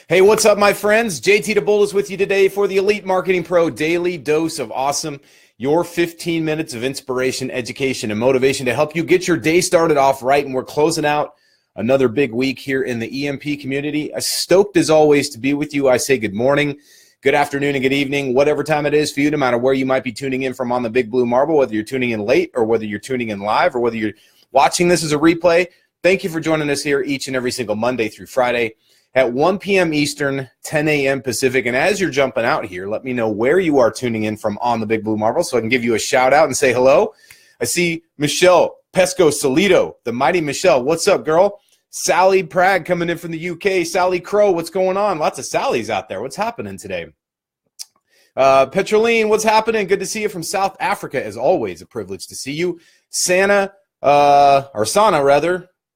Hey, what's up, my friends? JT DeBolt is with you today for the Elite Marketing Pro Daily Dose of Awesome, your 15 minutes of inspiration, education, and motivation to help you get your day started off right. And we're closing out another big week here in the EMP community. Stoked as always to be with you. I say good morning, good afternoon, and good evening, whatever time it is for you, no matter where you might be tuning in from on the Big Blue Marble, whether you're tuning in late or whether you're tuning in live or whether you're watching this as a replay. Thank you for joining us here each and every single Monday through Friday at 1 p.m. Eastern, 10 a.m. Pacific. And as you're jumping out here, let me know where you are tuning in from on the Big Blue Marble so I can give you a shout out and say hello. I see Michelle Pesco Solito, the mighty Michelle. What's up, girl? Sally Prague coming in from the UK. Sally Crow, what's going on? Lots of Sallys out there. What's happening today? Petroline, what's happening? Good to see you from South Africa. As always, a privilege to see you. Sana,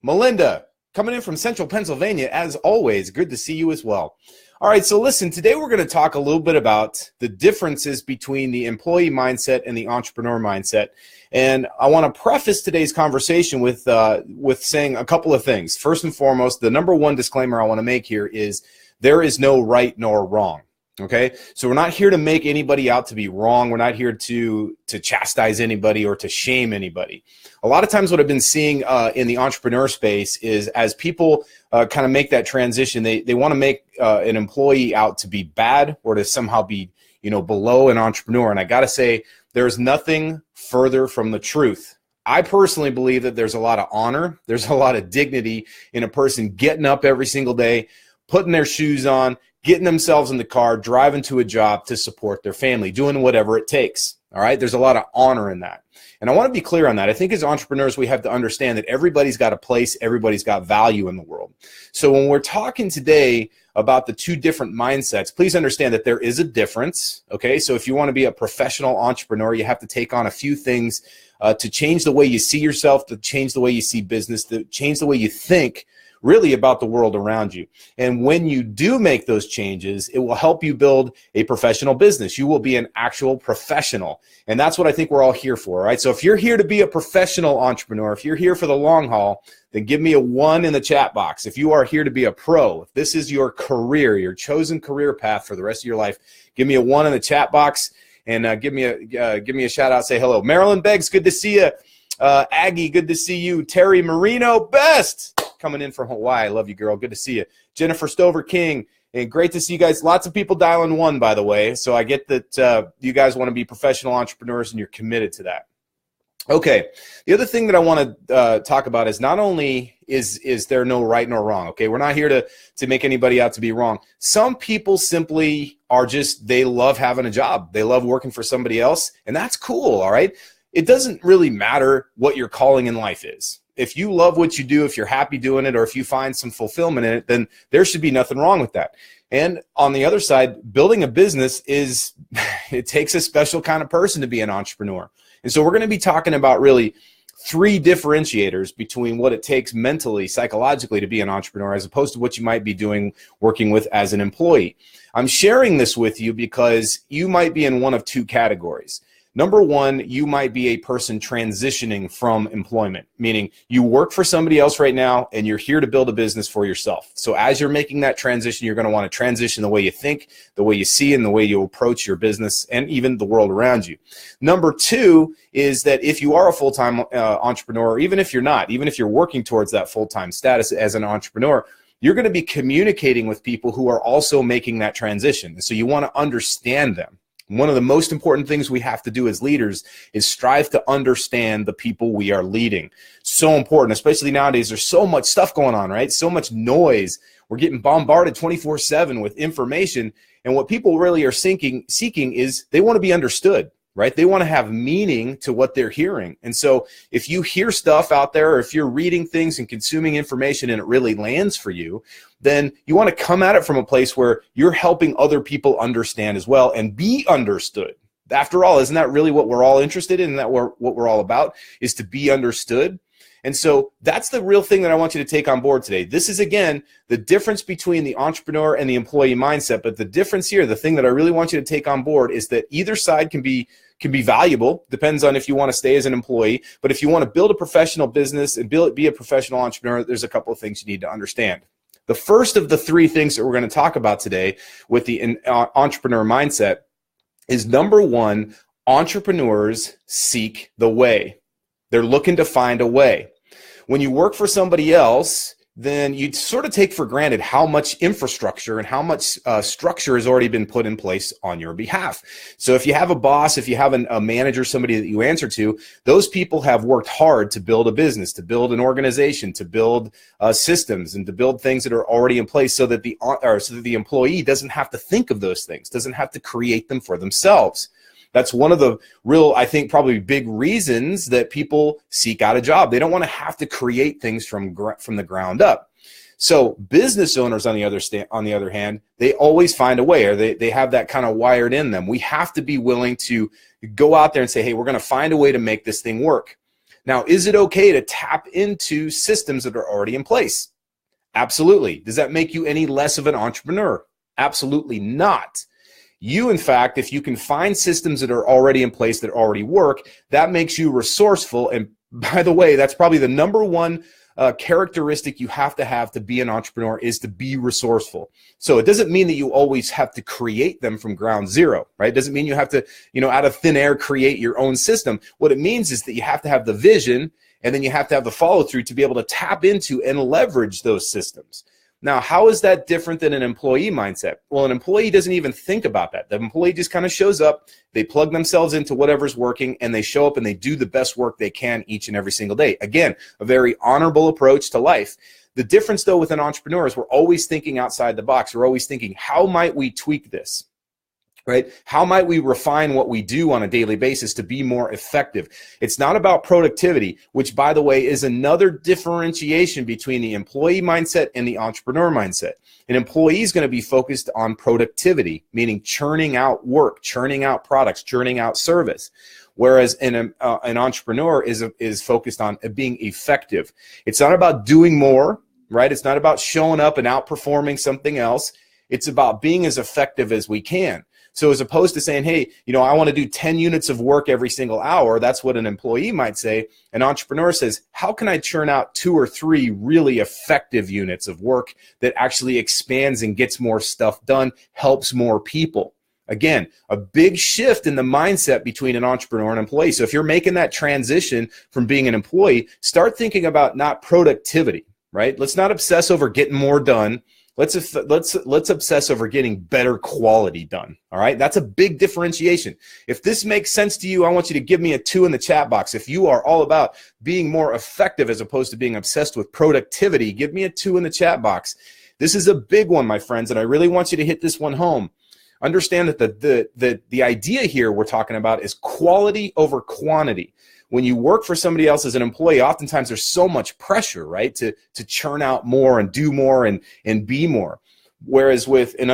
Melinda, coming in from central Pennsylvania, as always, good to see you as well. All right, so listen, today we're going to talk a little bit about the differences between the employee mindset and the entrepreneur mindset. And I want to preface today's conversation with saying a couple of things. First and foremost, the number one disclaimer I want to make here is there is no right nor wrong. Okay, so we're not here to make anybody out to be wrong. We're not here to chastise anybody or to shame anybody. A lot of times what I've been seeing in the entrepreneur space is as people kind of make that transition, they want to make an employee out to be bad or to somehow be, below an entrepreneur. And I got to say, there's nothing further from the truth. I personally believe that there's a lot of honor. There's a lot of dignity in a person getting up every single day, putting their shoes on, getting themselves in the car, driving to a job to support their family, doing whatever it takes. All right. There's a lot of honor in that. And I want to be clear on that. I think as entrepreneurs, we have to understand that everybody's got a place, everybody's got value in the world. So when we're talking today about the two different mindsets, please understand that there is a difference. Okay. So if you want to be a professional entrepreneur, you have to take on a few things to change the way you see yourself, to change the way you see business, to change the way you think really about the world around you. And when you do make those changes, it will help you build a professional business. You will be an actual professional. And that's what I think we're all here for, right? So if you're here to be a professional entrepreneur, if you're here for the long haul, then give me a 1 in the chat box. If you are here to be a pro, if this is your career, your chosen career path for the rest of your life, give me a 1 in the chat box and give me a shout out, say hello. Marilyn Beggs, good to see you. Aggie, good to see you. Terry Marino, best. Coming in from Hawaii. I love you, girl. Good to see you. Jennifer Stover King, and great to see you guys. Lots of people dialing 1, by the way. So I get that you guys want to be professional entrepreneurs and you're committed to that. Okay. The other thing that I want to talk about is not only is there no right nor wrong. Okay. We're not here to make anybody out to be wrong. Some people simply are they love having a job. They love working for somebody else, and that's cool. All right. It doesn't really matter what your calling in life is. If you love what you do, if you're happy doing it, or if you find some fulfillment in it, then there should be nothing wrong with that. And on the other side, building a business it takes a special kind of person to be an entrepreneur. And so we're going to be talking about really 3 differentiators between what it takes mentally, psychologically to be an entrepreneur as opposed to what you might be doing working with as an employee. I'm sharing this with you because you might be in one of 2 categories. Number 1, you might be a person transitioning from employment, meaning you work for somebody else right now and you're here to build a business for yourself. So as you're making that transition, you're going to want to transition the way you think, the way you see, and the way you approach your business and even the world around you. Number 2 is that if you are a full-time entrepreneur, or even if you're not, even if you're working towards that full-time status as an entrepreneur, you're going to be communicating with people who are also making that transition. So you want to understand them. One of the most important things we have to do as leaders is strive to understand the people we are leading. So important, especially nowadays. There's so much stuff going on, right? So much noise. We're getting bombarded 24/7 with information. And what people really are seeking is they want to be understood, right? They want to have meaning to what they're hearing. And so if you hear stuff out there, or if you're reading things and consuming information and it really lands for you, then you want to come at it from a place where you're helping other people understand as well and be understood. After all, isn't that really what we're all interested in? Isn't that what we're all about, is to be understood? And so that's the real thing that I want you to take on board today. This is, again, the difference between the entrepreneur and the employee mindset. But the difference here, the thing that I really want you to take on board, is that either side can be valuable. Depends on if you want to stay as an employee. But if you want to build a professional business and be a professional entrepreneur, there's a couple of things you need to understand. The first of the three things that we're going to talk about today with the entrepreneur mindset is number one, entrepreneurs seek the way. They're looking to find a way. When you work for somebody else, then you sort of take for granted how much infrastructure and how much structure has already been put in place on your behalf. So if you have a boss, if you have a manager, somebody that you answer to, those people have worked hard to build a business, to build an organization, to build systems, and to build things that are already in place so that the employee doesn't have to think of those things, doesn't have to create them for themselves. That's one of the real, I think, probably big reasons that people seek out a job. They don't want to have to create things from the ground up. So business owners, on the other hand, they always find a way, or they have that kind of wired in them. We have to be willing to go out there and say, hey, we're going to find a way to make this thing work. Now, is it okay to tap into systems that are already in place? Absolutely. Does that make you any less of an entrepreneur? Absolutely not. You, in fact, if you can find systems that are already in place, that already work, that makes you resourceful. And by the way, that's probably the number one characteristic you have to be an entrepreneur, is to be resourceful. So it doesn't mean that you always have to create them from ground zero, right? It doesn't mean you have to, out of thin air, create your own system. What it means is that you have to have the vision, and then you have to have the follow through to be able to tap into and leverage those systems. Now, how is that different than an employee mindset? Well, an employee doesn't even think about that. The employee just kind of shows up, they plug themselves into whatever's working, and they show up and they do the best work they can each and every single day. Again, a very honorable approach to life. The difference, though, with an entrepreneur is we're always thinking outside the box. We're always thinking, how might we tweak this? Right? How might we refine what we do on a daily basis to be more effective? It's not about productivity, which, by the way, is another differentiation between the employee mindset and the entrepreneur mindset. An employee is going to be focused on productivity, meaning churning out work, churning out products, churning out service. Whereas an entrepreneur is focused on being effective. It's not about doing more, right? It's not about showing up and outperforming something else. It's about being as effective as we can. So as opposed to saying, hey, I want to do 10 units of work every single hour, that's what an employee might say. An entrepreneur says, how can I churn out 2 or 3 really effective units of work that actually expands and gets more stuff done, helps more people? Again, a big shift in the mindset between an entrepreneur and employee. So if you're making that transition from being an employee, start thinking about not productivity, right? Let's not obsess over getting more done. Let's obsess over getting better quality done. All right. That's a big differentiation. If this makes sense to you, I want you to give me a 2 in the chat box. If you are all about being more effective as opposed to being obsessed with productivity, give me a 2 in the chat box. This is a big one, my friends, and I really want you to hit this one home. Understand that the idea here we're talking about is quality over quantity. When you work for somebody else as an employee, oftentimes there's so much pressure, right, to churn out more and do more and be more. Whereas with an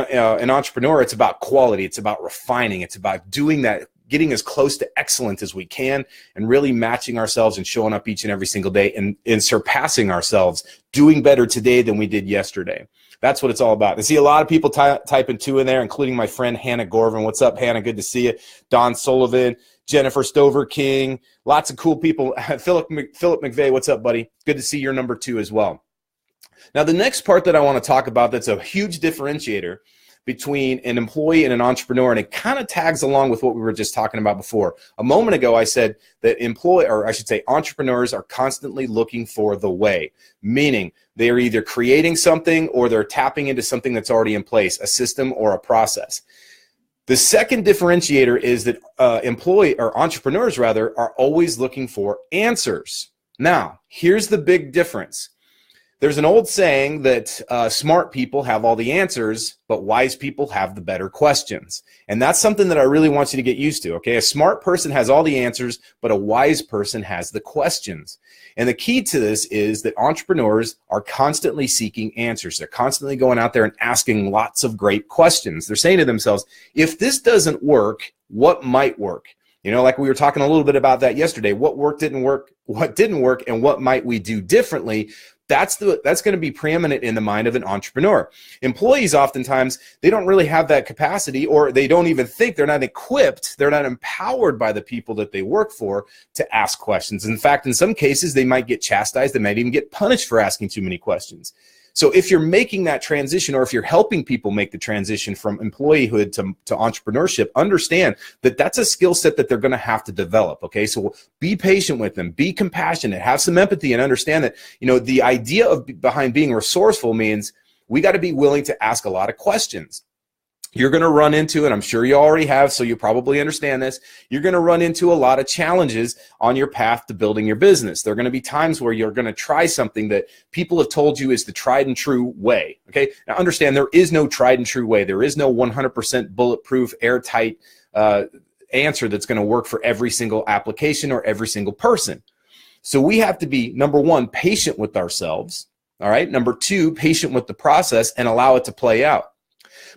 entrepreneur, it's about quality, it's about refining, it's about doing that, getting as close to excellent as we can, and really matching ourselves and showing up each and every single day and surpassing ourselves, doing better today than we did yesterday. That's what it's all about. I see a lot of people typing 2 in there, including my friend Hannah Gorvin. What's up, Hannah? Good to see you. Don Sullivan, Jennifer Stover King, lots of cool people. Philip McVeigh, what's up, buddy? Good to see your number 2 as well. Now, the next part that I want to talk about that's a huge differentiator between an employee and an entrepreneur, and it kind of tags along with what we were just talking about before. A moment ago, I said that entrepreneurs are constantly looking for the way, meaning they are either creating something or they're tapping into something that's already in place, a system or a process. The second differentiator is that entrepreneurs are always looking for answers. Now, here's the big difference. There's an old saying that smart people have all the answers, but wise people have the better questions. And that's something that I really want you to get used to, okay? A smart person has all the answers, but a wise person has the questions. And the key to this is that entrepreneurs are constantly seeking answers. They're constantly going out there and asking lots of great questions. They're saying to themselves, if this doesn't work, what might work? Like we were talking a little bit about that yesterday. What didn't work, and what might we do differently? That's going to be preeminent in the mind of an entrepreneur. Employees, oftentimes, they don't really have that capacity, or they don't even think, they're not equipped, they're not empowered by the people that they work for to ask questions. In fact, in some cases, they might get chastised, they might even get punished for asking too many questions. So if you're making that transition, or if you're helping people make the transition from employeehood to entrepreneurship, understand that that's a skill set that they're going to have to develop. Okay. So be patient with them, be compassionate, have some empathy, and understand that, the idea behind being resourceful means we got to be willing to ask a lot of questions. You're going to run into, and I'm sure you already have, so you probably understand this, you're going to run into a lot of challenges on your path to building your business. There are going to be times where you're going to try something that people have told you is the tried and true way. Okay. Now understand, there is no tried and true way. There is no 100% bulletproof, airtight answer that's going to work for every single application or every single person. So we have to be, number one, patient with ourselves. All right. Number two, patient with the process and allow it to play out.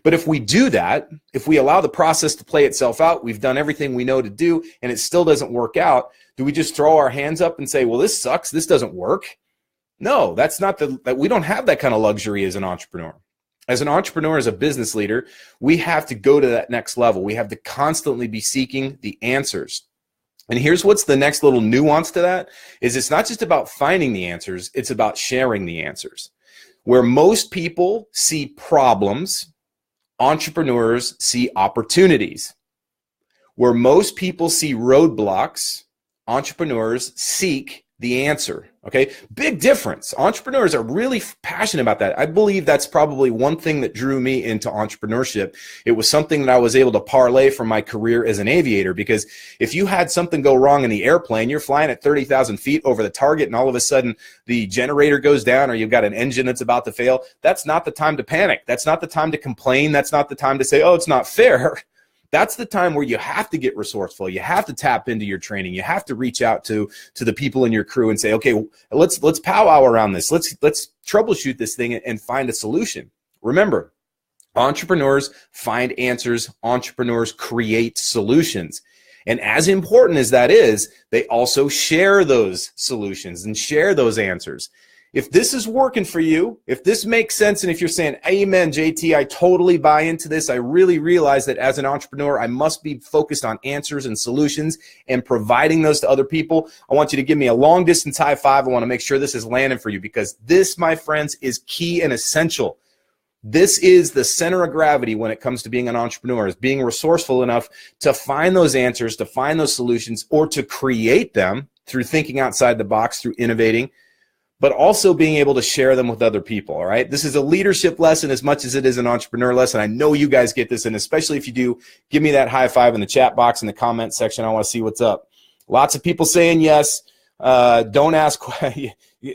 But if we do that, if we allow the process to play itself out, we've done everything we know to do, and it still doesn't work out, do we just throw our hands up and say, well, this sucks, this doesn't work? No, that's not we don't have that kind of luxury as an entrepreneur. As an entrepreneur, as a business leader, we have to go to that next level. We have to constantly be seeking the answers. And here's what's the next little nuance to that, is it's not just about finding the answers, it's about sharing the answers. Where most people see problems, entrepreneurs see opportunities. Where most people see roadblocks, entrepreneurs seek the answer. Okay, big difference. Entrepreneurs are really passionate about that. I believe that's probably one thing that drew me into entrepreneurship. It was something that I was able to parlay from my career as an aviator, because if you had something go wrong in the airplane, you're flying at 30,000 feet over the target, and all of a sudden the generator goes down, or you've got an engine that's about to fail. That's not the time to panic. That's not the time to complain. That's not the time to say, oh, it's not fair. That's the time where you have to get resourceful. You have to tap into your training. You have to reach out to the people in your crew and say, okay, let's powwow around this. Let's troubleshoot this thing and find a solution. Remember, entrepreneurs find answers. Entrepreneurs create solutions. And as important as that is, they also share those solutions and share those answers. If this is working for you, if this makes sense, and if you're saying, amen, JT, I totally buy into this, I really realize that as an entrepreneur, I must be focused on answers and solutions and providing those to other people, I want you to give me a long distance high five. I want to make sure this is landing for you, because this, my friends, is key and essential. This is the center of gravity when it comes to being an entrepreneur, is being resourceful enough to find those answers, to find those solutions, or to create them through thinking outside the box, through innovating, but also being able to share them with other people, all right? This is a leadership lesson as much as it is an entrepreneur lesson. I know you guys get this, and especially if you do, give me that high five in the chat box in the comment section. I want to see what's up. Lots of people saying yes. Don't ask.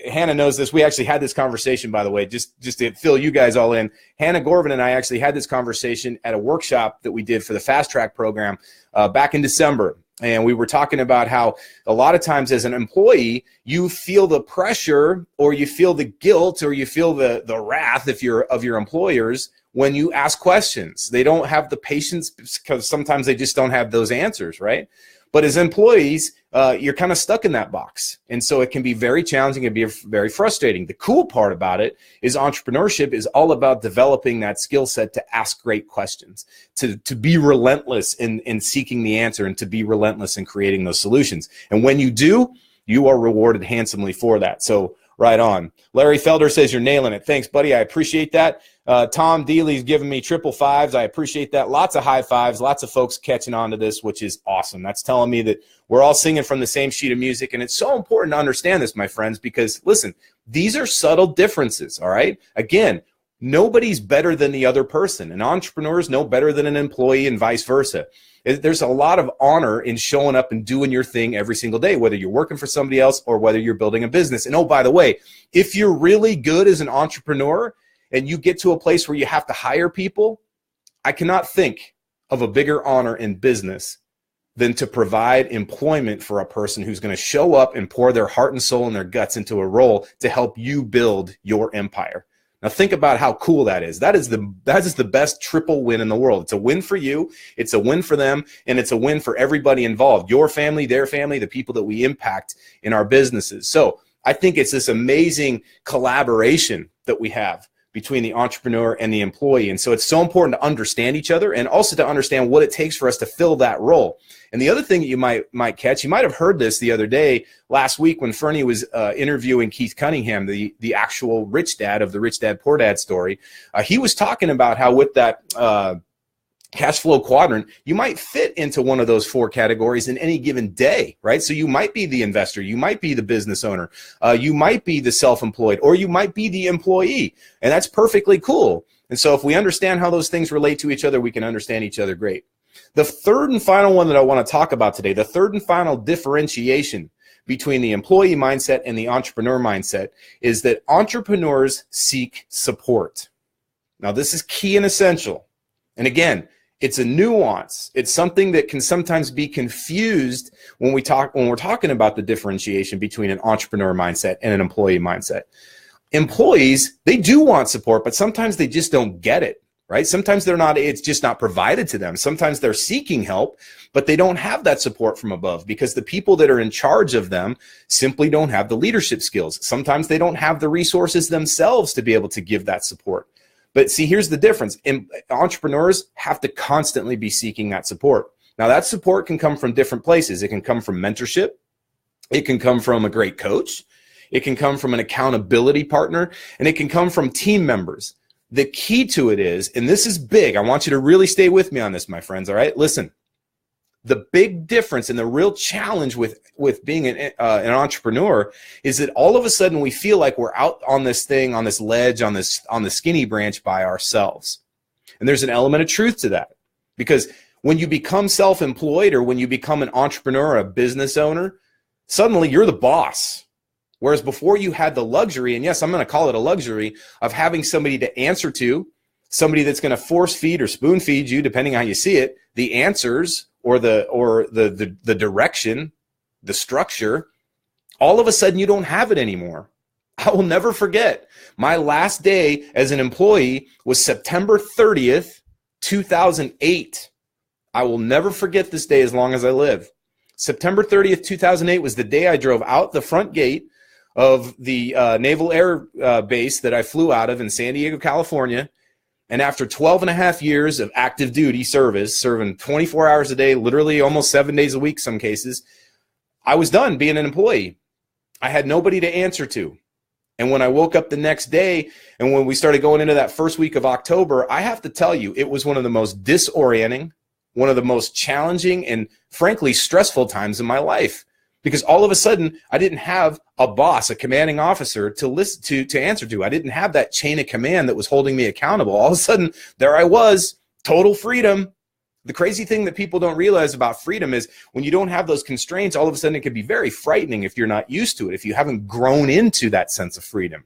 Hannah knows this. We actually had this conversation, by the way, just to fill you guys all in. Hannah Gorvin and I actually had this conversation at a workshop that we did for the Fast Track program back in December. And we were talking about how a lot of times as an employee, you feel the pressure, or you feel the guilt, or you feel the wrath of your employers when you ask questions. They don't have the patience, because sometimes they just don't have those answers, right? But as employees, you're kind of stuck in that box. And so it can be very challenging and be very frustrating. The cool part about it is entrepreneurship is all about developing that skill set to ask great questions, to be relentless in seeking the answer, and to be relentless in creating those solutions. And when you do, you are rewarded handsomely for that. So right on. Larry Felder says you're nailing it. Thanks, buddy. I appreciate that. Tom Dealey's giving me triple fives. I appreciate that. Lots of high fives. Lots of folks catching on to this, which is awesome. That's telling me that we're all singing from the same sheet of music. And it's so important to understand this, my friends, because, listen, these are subtle differences, all right? Again, nobody's better than the other person. An entrepreneur is no better than an employee, and vice versa. There's a lot of honor in showing up and doing your thing every single day, whether you're working for somebody else or whether you're building a business. And oh, by the way, if you're really good as an entrepreneur and you get to a place where you have to hire people, I cannot think of a bigger honor in business than to provide employment for a person who's going to show up and pour their heart and soul and their guts into a role to help you build your empire. Now think about how cool that is. That is the best triple win in the world. It's a win for you, it's a win for them, and it's a win for everybody involved. Your family, their family, the people that we impact in our businesses. So I think it's this amazing collaboration that we have between the entrepreneur and the employee. And so it's so important to understand each other and also to understand what it takes for us to fill that role. And the other thing that you might catch, you might have heard this the other day, last week when Fernie was interviewing Keith Cunningham, the actual rich dad of the Rich Dad Poor Dad story. He was talking about how with that cash flow quadrant, you might fit into one of those 4 categories in any given day, right? So you might be the investor, you might be the business owner, you might be the self-employed, or you might be the employee, and that's perfectly cool. And so if we understand how those things relate to each other, we can understand each other great. The third and final one that I want to talk about today, the third and final differentiation between the employee mindset and the entrepreneur mindset, is that entrepreneurs seek support. Now, this is key and essential. And again, it's a nuance. It's something that can sometimes be confused when we're talking about the differentiation between an entrepreneur mindset and an employee mindset. Employees, they do want support, but sometimes they just don't get it, right? Sometimes it's just not provided to them. Sometimes they're seeking help, but they don't have that support from above because the people that are in charge of them simply don't have the leadership skills. Sometimes they don't have the resources themselves to be able to give that support. But see, here's the difference. Entrepreneurs have to constantly be seeking that support. Now, that support can come from different places. It can come from mentorship. It can come from a great coach. It can come from an accountability partner. And it can come from team members. The key to it is, and this is big, I want you to really stay with me on this, my friends, all right? Listen, the big difference and the real challenge with being an entrepreneur is that all of a sudden we feel like we're out on this thing, on this ledge, on the skinny branch by ourselves. And there's an element of truth to that, because when you become self-employed or when you become an entrepreneur or a business owner, suddenly you're the boss. Whereas before you had the luxury, and yes, I'm going to call it a luxury, of having somebody to answer to, somebody that's going to force feed or spoon feed you, depending on how you see it, the answers or the direction, the structure. All of a sudden you don't have it anymore. I will never forget, my last day as an employee was September 30th, 2008. I will never forget this day as long as I live. September 30th, 2008 was the day I drove out the front gate of the Naval Air Base that I flew out of in San Diego, California. And after 12 and a half years of active duty service, serving 24 hours a day, literally almost 7 days a week, some cases, I was done being an employee. I had nobody to answer to. And when I woke up the next day and when we started going into that first week of October, I have to tell you, it was one of the most disorienting, one of the most challenging and frankly stressful times in my life. Because all of a sudden, I didn't have a boss, a commanding officer to listen to answer to. I didn't have that chain of command that was holding me accountable. All of a sudden, there I was, total freedom. The crazy thing that people don't realize about freedom is when you don't have those constraints, all of a sudden it can be very frightening if you're not used to it, if you haven't grown into that sense of freedom.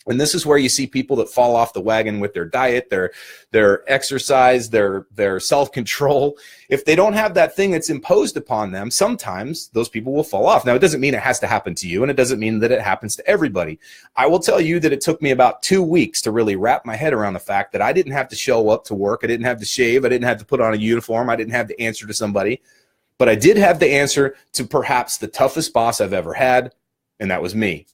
And this is where you see people that fall off the wagon with their diet, their exercise, their self-control. If they don't have that thing that's imposed upon them, sometimes those people will fall off. Now, it doesn't mean it has to happen to you, and it doesn't mean that it happens to everybody. I will tell you that it took me about 2 weeks to really wrap my head around the fact that I didn't have to show up to work. I didn't have to shave. I didn't have to put on a uniform. I didn't have to answer to somebody. But I did have to answer to perhaps the toughest boss I've ever had, and that was me.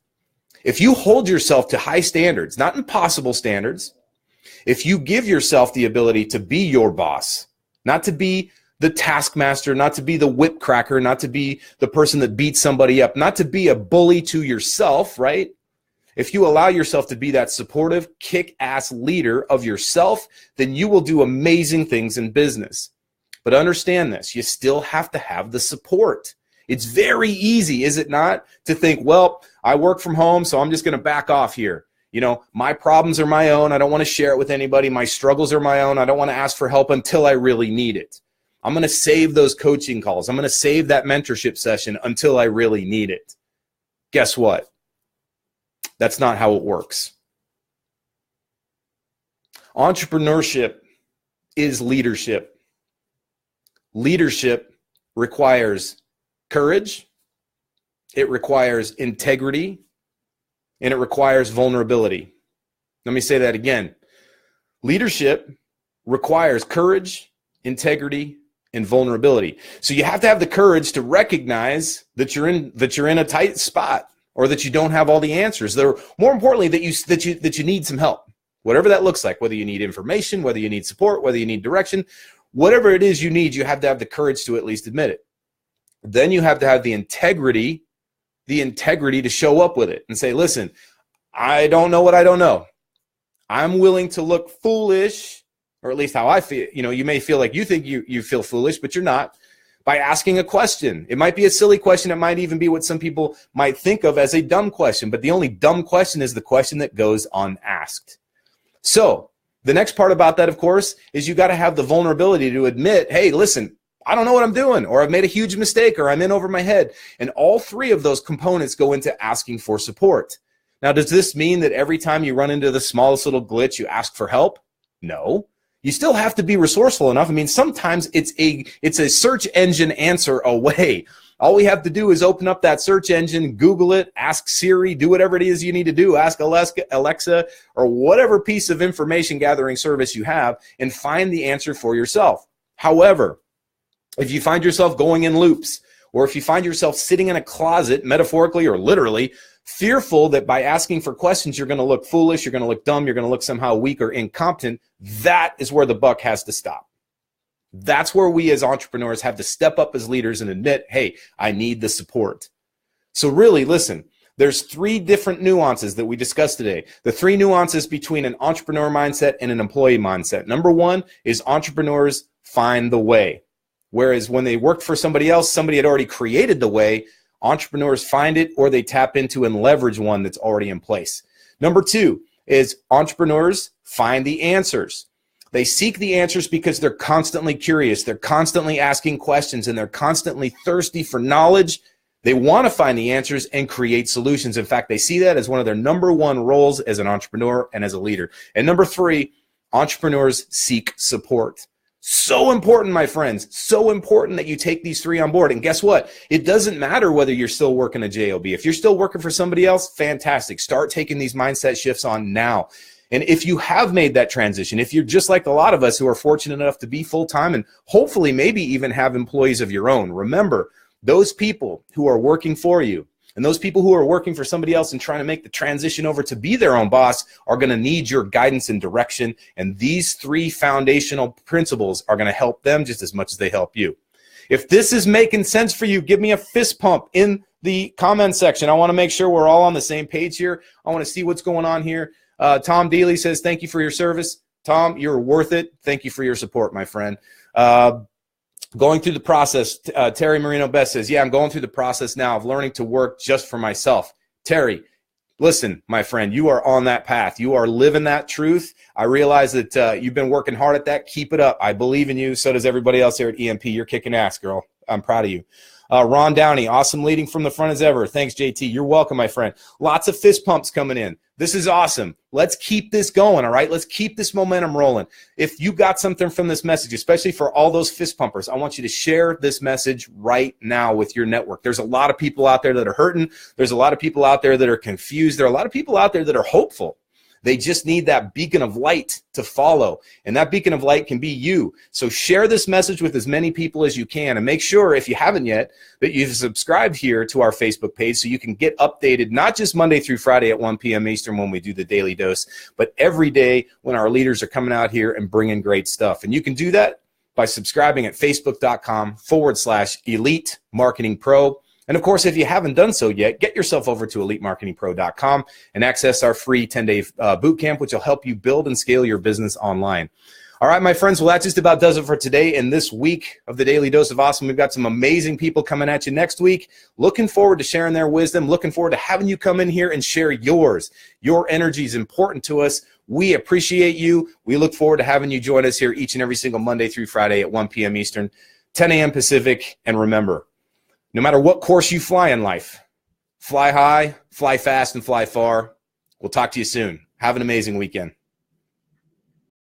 If you hold yourself to high standards, not impossible standards, if you give yourself the ability to be your boss, not to be the taskmaster, not to be the whip cracker, not to be the person that beats somebody up, not to be a bully to yourself, right? If you allow yourself to be that supportive, kick-ass leader of yourself, then you will do amazing things in business. But understand this, you still have to have the support. It's very easy, is it not, to think, well, I work from home, so I'm just going to back off here. You know, my problems are my own. I don't want to share it with anybody. My struggles are my own. I don't want to ask for help until I really need it. I'm going to save those coaching calls. I'm going to save that mentorship session until I really need it. Guess what? That's not how it works. Entrepreneurship is leadership. Leadership requires courage, it requires integrity, and it requires vulnerability. Let me say that again. Leadership requires courage, integrity, and vulnerability. So you have to have the courage to recognize that you're in a tight spot or that you don't have all the answers. More importantly, that you need some help, whatever that looks like, whether you need information, whether you need support, whether you need direction, whatever it is you need, you have to have the courage to at least admit it. Then you have to have the integrity to show up with it and say, listen, I don't know what I don't know. I'm willing to look foolish, or at least how I feel. You know, you may feel like you think you feel foolish, but you're not, by asking a question. It might be a silly question. It might even be what some people might think of as a dumb question, but the only dumb question is the question that goes unasked. So the next part about that, of course, is you got to have the vulnerability to admit, hey, listen, I don't know what I'm doing, or I've made a huge mistake, or I'm in over my head. And all three of those components go into asking for support. Now, does this mean that every time you run into the smallest little glitch, you ask for help? No. You still have to be resourceful enough. I mean, sometimes it's a search engine answer away. All we have to do is open up that search engine, Google it, ask Siri, do whatever it is you need to do, ask Alexa, or whatever piece of information gathering service you have, and find the answer for yourself. However, if you find yourself going in loops, or if you find yourself sitting in a closet, metaphorically or literally, fearful that by asking for questions you're going to look foolish, you're going to look dumb, you're going to look somehow weak or incompetent, that is where the buck has to stop. That's where we as entrepreneurs have to step up as leaders and admit, hey, I need the support. So really, listen, there's three different nuances that we discussed today. The three nuances between an entrepreneur mindset and an employee mindset. Number one is entrepreneurs find the way. Whereas when they worked for somebody else, somebody had already created the way. Entrepreneurs find it, or they tap into and leverage one that's already in place. Number two is entrepreneurs find the answers. They seek the answers because they're constantly curious. They're constantly asking questions, and they're constantly thirsty for knowledge. They want to find the answers and create solutions. In fact, they see that as one of their number one roles as an entrepreneur and as a leader. And number three, entrepreneurs seek support. So important, my friends, so important that you take these three on board. And guess what? It doesn't matter whether you're still working a JOB. If you're still working for somebody else, fantastic. Start taking these mindset shifts on now. And if you have made that transition, if you're just like a lot of us who are fortunate enough to be full-time and hopefully maybe even have employees of your own, remember, those people who are working for you and those people who are working for somebody else and trying to make the transition over to be their own boss are going to need your guidance and direction. And these three foundational principles are going to help them just as much as they help you. If this is making sense for you, give me a fist pump in the comment section. I want to make sure we're all on the same page here. I want to see what's going on here. Tom Dealey says, thank you for your service. Tom, you're worth it. Thank you for your support, my friend. Going through the process, Terry Marino Best says, yeah, I'm going through the process now of learning to work just for myself. Terry, listen, my friend, you are on that path. You are living that truth. I realize that you've been working hard at that. Keep it up. I believe in you. So does everybody else here at EMP. You're kicking ass, girl. I'm proud of you. Ron Downey, awesome leading from the front as ever. Thanks, JT. You're welcome, my friend. Lots of fist pumps coming in. This is awesome. Let's keep this going, all right? Let's keep this momentum rolling. If you got something from this message, especially for all those fist pumpers, I want you to share this message right now with your network. There's a lot of people out there that are hurting. There's a lot of people out there that are confused. There are a lot of people out there that are hopeful. They just need that beacon of light to follow, and that beacon of light can be you. So share this message with as many people as you can, and make sure, if you haven't yet, that you've subscribed here to our Facebook page so you can get updated not just Monday through Friday at 1 p.m. Eastern when we do the Daily Dose, but every day when our leaders are coming out here and bringing great stuff. And you can do that by subscribing at facebook.com/Elite Marketing Pro. And of course, if you haven't done so yet, get yourself over to elitemarketingpro.com and access our free 10-day boot camp, which will help you build and scale your business online. All right, my friends, well, that just about does it for today and this week of the Daily Dose of Awesome. We've got some amazing people coming at you next week. Looking forward to sharing their wisdom. Looking forward to having you come in here and share yours. Your energy is important to us. We appreciate you. We look forward to having you join us here each and every single Monday through Friday at 1 p.m. Eastern, 10 a.m. Pacific. And remember, no matter what course you fly in life, fly high, fly fast, and fly far. We'll talk to you soon. Have an amazing weekend.